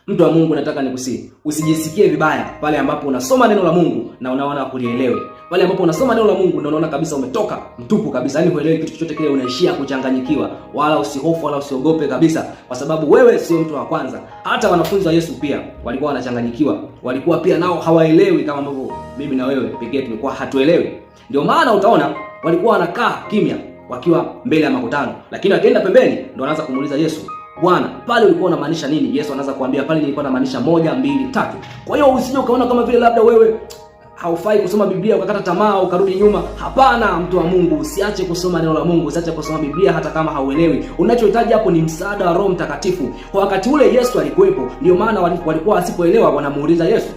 Mtu wa Mungu, nataka nikusihi usijisikie vibaya pale ambapo unasoma neno la Mungu na unaona kulielewe. Pale ambapo unasoma neno la Mungu na unaona kabisa umetoka mtupu kabisa, yani huelewi kitu chochote kile, unaishia kuchanganyikiwa. Wala usihofu wala usiogope kabisa, kwa sababu wewe sio mtu wa kwanza. Hata wanafunzi wa Yesu pia walikuwa wanachanganyikiwa, walikuwa pia nao hawaelewi kama ambavyo mimi na wewe pekee tulikuwa hatuelewi. Ndio maana utaona walikuwa wanakaa kimya wakiwa mbele ya makutano, lakini wakienda pembeni ndio wanaanza kumuuliza Yesu, Bwana, pale ulikuwa unamaanisha nini? Yesu anaanza kuambia, pale nilikuwa namaanisha 1, 2, 3. Kwa hiyo usije ukaona kama vile labda wewe haufai kusoma Biblia ukakata tamaa ukarudi nyuma. Hapana, mtu wa Mungu, usiache kusoma neno la Mungu, usiache kusoma Biblia hata kama hauelewi. Unachohitaji hapo ni msaada wa Roho Mtakatifu. Kwa wakati ule Yesu alikuwepo, ndio maana walikuwa wasipoelewa wanamuuliza Yesu.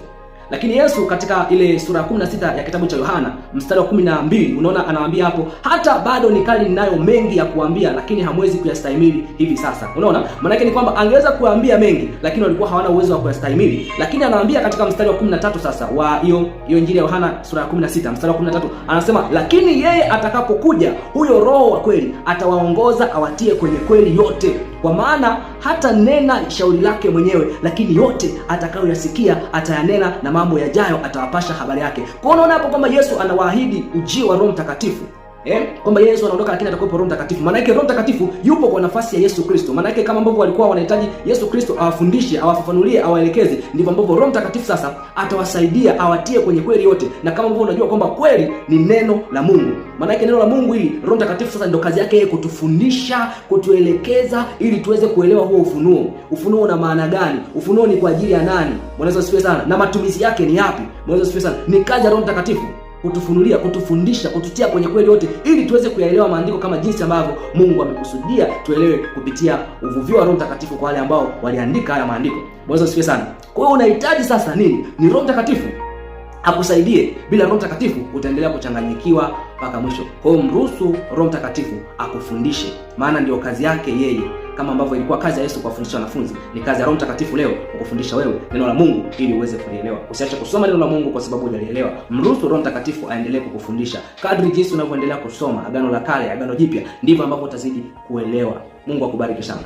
Lakini Yesu katika ile sura ya 16 ya kitabu cha Yohana mstari wa 12, unaona anawaambia hapo, hata bado nikali ninayo mengi ya kuambia, lakini hamwezi kuyastahimili hivi sasa. Unaona? Maana yake ni kwamba angeweza kuambia mengi, lakini walikuwa hawana uwezo wa kuyastahimili. Lakini anawaambia katika mstari wa 13 sasa wa hiyo Injili ya Yohana sura ya 16 mstari wa 13, anasema, lakini yeye atakapokuja, huyo Roho wa kweli, atawaongoza awatie kwenye kweli yote, kwa maana hata nena shauri lake mwenyewe, lakini yote atakayoyasikia atayanena, na mambo yajayo atawapasha habari yake. Kwa unaona hapo kwamba Yesu anawaahidi ujio wa Roho Mtakatifu. Kwamba Yesu anaondoka lakini atakuwepo Roho Mtakatifu. Maana yake Roho Mtakatifu yupo kwa nafasi ya Yesu Kristo. Maana yake kama ambavyo walikuwa wanahitaji Yesu Kristo awafundishe, awafafanulie, awaelekeze, ndivyo ambavyo Roho Mtakatifu sasa atawasaidia, awatie kwenye kweli yote. Na kama ambavyo unajua kwamba kweli ni neno la Mungu. Maana yake neno la Mungu hili, Roho Mtakatifu sasa ndio kazi yake yeye kutufundisha, kutuelekeza ili tuweze kuelewa huo ufunuo. Ufunuo una maana gani? Ufunuo ni kwa ajili ya nani? Mwanzo asifiwe sana. Na matumizi yake ni yapi? Mwanzo asifiwe sana. Ni kazi ya Roho Mtakatifu kutufunulia, kutufundisha, kututia kwenye kweli yote ili tuweze kuyaelewa maandiko kama jinsi ambavyo Mungu amekusudia tuelewe kupitia uvuvio wa Roho Mtakatifu kwa wale ambao waliandika haya maandiko. Mwanzo asifiwe sana. Kwa hiyo unahitaji sasa nini? Ni Roho Mtakatifu akusaidie. Bila Roho Mtakatifu utaendelea kuchanganyikiwa mpaka mwisho. Kwa hiyo mruhusu Roho Mtakatifu akufundishe, maana ndio kazi yake yeye. Kama ambavyo ilikuwa kazi ya Yesu kuwafundisha wanafunzi, ni kazi ya Roho Mtakatifu leo kukufundisha wewe neno la Mungu ili uweze kulielewa. Usiache kusoma neno la Mungu kwa sababu hujalielewa. Mruhusu Roho Mtakatifu aendelee kukufundisha. Kadri jinsi unavyoendelea kusoma Agano la Kale, Agano Jipya, ndivyo ambavyo utazidi kuelewa. Mungu akubariki sana.